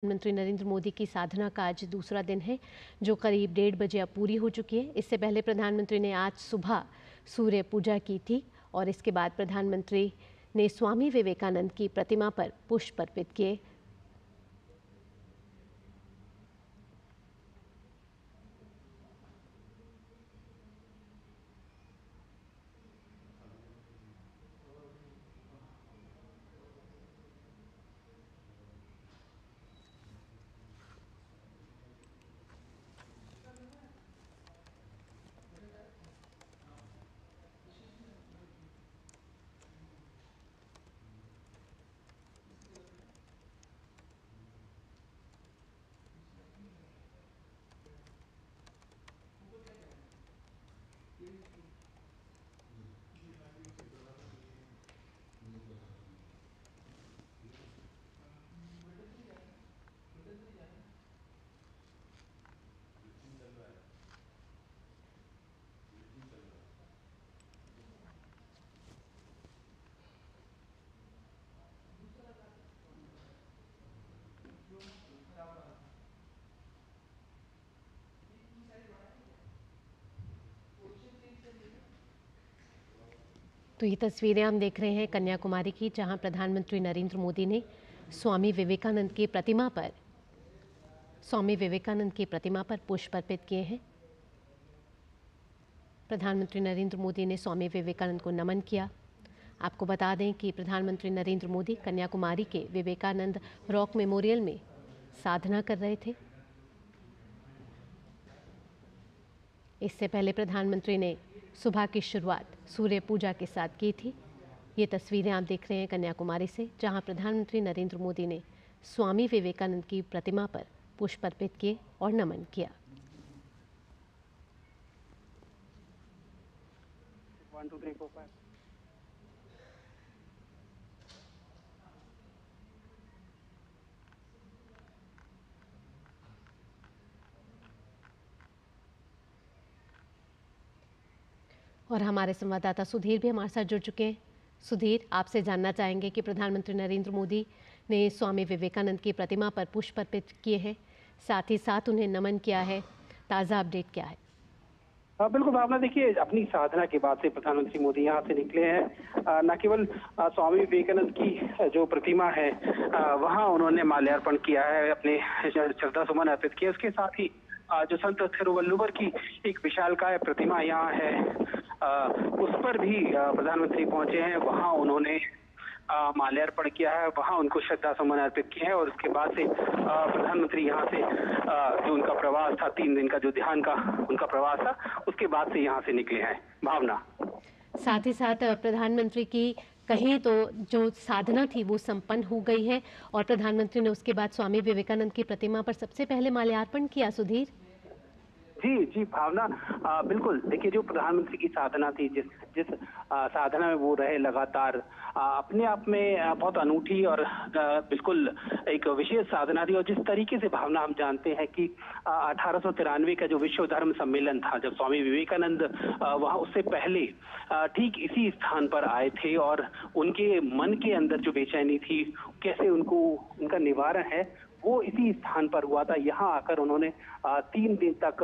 प्रधानमंत्री नरेंद्र मोदी की साधना का आज दूसरा दिन है, जो करीब 1:30 बजे अब पूरी हो चुकी है। इससे पहले प्रधानमंत्री ने आज सुबह सूर्य पूजा की थी और इसके बाद प्रधानमंत्री ने स्वामी विवेकानंद की प्रतिमा पर पुष्प अर्पित किए। तो ये तस्वीरें हम देख रहे हैं कन्याकुमारी की, जहां प्रधानमंत्री नरेंद्र मोदी ने स्वामी विवेकानंद की प्रतिमा पर पुष्प अर्पित किए हैं। प्रधानमंत्री नरेंद्र मोदी ने स्वामी विवेकानंद को नमन किया। आपको बता दें कि प्रधानमंत्री नरेंद्र मोदी कन्याकुमारी के विवेकानंद रॉक मेमोरियल में साधना कर रहे थे। इससे पहले प्रधानमंत्री ने सुबह की शुरुआत सूर्य पूजा के साथ की थी। ये तस्वीरें आप देख रहे हैं कन्याकुमारी से, जहां प्रधानमंत्री नरेंद्र मोदी ने स्वामी विवेकानंद की प्रतिमा पर पुष्प अर्पित किए और नमन किया। 1 2 3 4 5 और हमारे संवाददाता सुधीर भी हमारे साथ जुड़ चुके हैं। सुधीर, आपसे जानना चाहेंगे कि प्रधानमंत्री नरेंद्र मोदी ने स्वामी विवेकानंद की प्रतिमा पर पुष्प अर्पित किए हैं, साथ ही साथ उन्हें नमन किया है। ताज़ा अपडेट क्या है? बिल्कुल भावना, देखिए अपनी साधना के बाद से प्रधानमंत्री मोदी यहाँ से निकले हैं। न केवल स्वामी विवेकानंद की जो प्रतिमा है वहाँ उन्होंने माल्यार्पण किया है, अपने श्रद्धा सुमन अर्पित किए। उसके साथ ही जो संत थिरुवल्लुवर की एक विशालकाय प्रतिमा यहाँ है उस पर भी प्रधानमंत्री पहुंचे हैं। वहाँ उन्होंने माल्यार्पण किया है, वहाँ उनको श्रद्धा सुमन अर्पित किए हैं और उसके बाद से प्रधानमंत्री यहाँ से जो उनका प्रवास था, 3 दिन का जो ध्यान का उनका प्रवास था, उसके बाद से यहाँ से निकले हैं। भावना, साथ ही साथ प्रधानमंत्री की कहीं तो जो साधना थी वो संपन्न हो गई है और प्रधानमंत्री ने उसके बाद स्वामी विवेकानंद की प्रतिमा पर सबसे पहले माल्यार्पण किया। सुधीर जी भावना, बिल्कुल। देखिए जो प्रधानमंत्री की साधना थी, जिस साधना में वो रहे लगातार, अपने आप में बहुत अनूठी और बिल्कुल एक विशेष साधना थी। और जिस तरीके से भावना हम जानते हैं कि 1893 का जो विश्व धर्म सम्मेलन था, जब स्वामी विवेकानंद वहाँ उससे पहले ठीक इसी स्थान पर आए थे और उनके मन के अंदर जो बेचैनी थी, कैसे उनका निवारण है वो इसी स्थान पर हुआ था। यहाँ आकर उन्होंने 3 दिन तक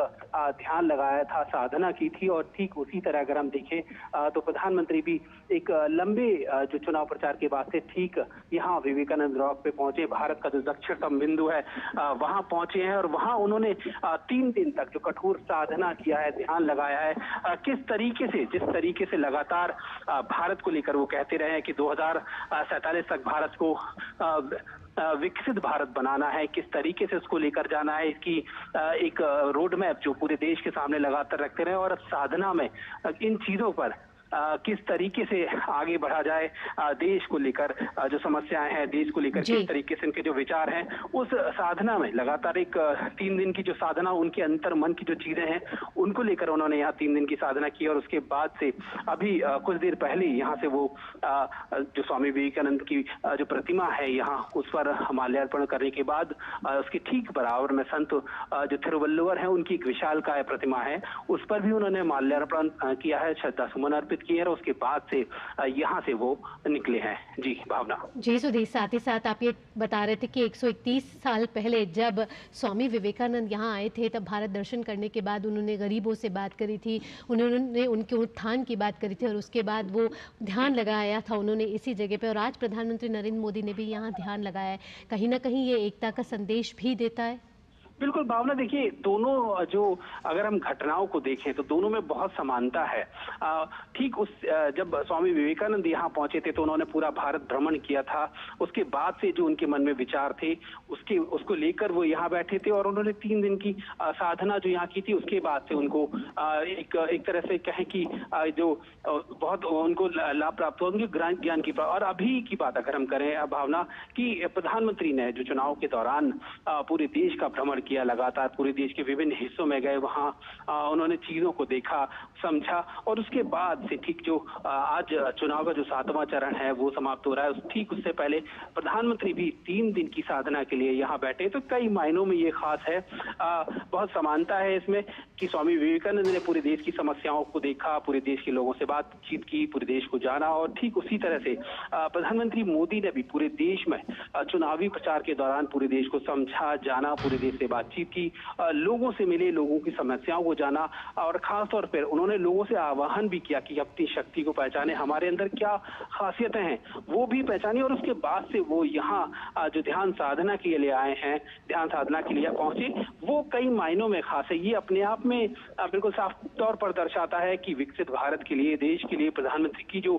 ध्यान लगाया था, साधना की थी। और ठीक उसी तरह अगर हम देखें तो प्रधानमंत्री भी एक लंबे जो चुनाव प्रचार के बाद से ठीक यहाँ विवेकानंद रॉक पे पहुंचे, भारत का जो दक्षिणतम बिंदु है वहां पहुंचे हैं। और वहां उन्होंने 3 दिन तक जो कठोर साधना किया है, ध्यान लगाया है, जिस तरीके से लगातार भारत को लेकर वो कहते रहे हैं कि 2047 तक भारत को विकसित भारत बनाना है, किस तरीके से उसको लेकर जाना है, इसकी एक रोड मैप जो पूरे देश के सामने लगातार रखते रहे। और साधना में इन चीजों पर किस तरीके से आगे बढ़ा जाए, देश को लेकर जो समस्याएं हैं, देश को लेकर किस तरीके से उनके जो विचार हैं, उस साधना में लगातार एक 3 दिन की जो साधना, उनके अंतर मन की जो चीजें हैं उनको लेकर उन्होंने यहाँ 3 दिन की साधना की। और उसके बाद से अभी कुछ देर पहले यहाँ से वो जो स्वामी विवेकानंद की जो प्रतिमा है यहाँ, उस पर माल्यार्पण करने के बाद उसके ठीक बराबर में संत जो थिरुवल्लुवर है उनकी एक विशालकाय प्रतिमा है, उस पर भी उन्होंने माल्यार्पण किया है, श्रद्धा सुमन अर्पित उपस्थित किए हैं और उसके बाद से यहाँ से वो निकले हैं। जी भावना। जी सुधीर, साथ ही साथ आप ये बता रहे थे कि 131 साल पहले जब स्वामी विवेकानंद यहाँ आए थे, तब भारत दर्शन करने के बाद उन्होंने गरीबों से बात करी थी, उन्होंने उनके उत्थान की बात करी थी और उसके बाद वो ध्यान लगाया था उन्होंने इसी जगह पे। और आज प्रधानमंत्री नरेंद्र मोदी ने भी यहाँ ध्यान लगाया है। कहीं ना कहीं ये एकता का संदेश भी देता है। बिल्कुल भावना, देखिए दोनों जो अगर हम घटनाओं को देखें तो दोनों में बहुत समानता है। ठीक जब स्वामी विवेकानंद यहाँ पहुंचे थे तो उन्होंने पूरा भारत भ्रमण किया था। उसके बाद से जो उनके मन में विचार थे उसको लेकर वो यहाँ बैठे थे और उन्होंने 3 दिन की साधना जो यहाँ की थी, उसके बाद से उनको एक तरह से कहें कि जो बहुत उनको लाभ प्राप्त हुआ उनके ज्ञान की। और अभी की बात अगर हम करें भावना कि प्रधानमंत्री ने जो चुनाव के दौरान पूरे देश का भ्रमण किया, लगातार पूरे देश के विभिन्न हिस्सों में गए, वहां उन्होंने चीजों को देखा, समझा और उसके बाद से ठीक जो आज चुनाव का जो 7वां चरण है वो समाप्त हो रहा है, ठीक उससे पहले प्रधानमंत्री भी 3 दिन की साधना के लिए यहाँ बैठे। तो कई मायनों में ये खास है, बहुत समानता है इसमें कि स्वामी विवेकानंद ने पूरे देश की समस्याओं को देखा, पूरे देश के लोगों से बातचीत की, पूरे देश को जाना और ठीक उसी तरह से प्रधानमंत्री मोदी ने भी पूरे देश में चुनावी प्रचार के दौरान पूरे देश को समझा, जाना, पूरे देश से बातचीत की, लोगों से मिले, लोगों की समस्याओं को जाना और खासतौर पर उन्होंने लोगों से आह्वान भी किया कि अपनी शक्ति को पहचाने, हमारे अंदर क्या खासियतें हैं वो भी पहचानी। और उसके बाद से वो यहाँ जो ध्यान साधना के लिए आए हैं, ध्यान साधना के लिए पहुंचे, वो कई मायनों में खास है। ये अपने आप में बिल्कुल साफ तौर पर दर्शाता है कि विकसित भारत के लिए, देश के लिए प्रधानमंत्री की जो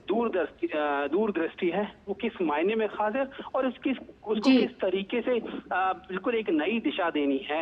दूरदृष्टि है वो किस मायने में खास है और उसको किस तरीके से बिल्कुल एक नई दिशा देनी है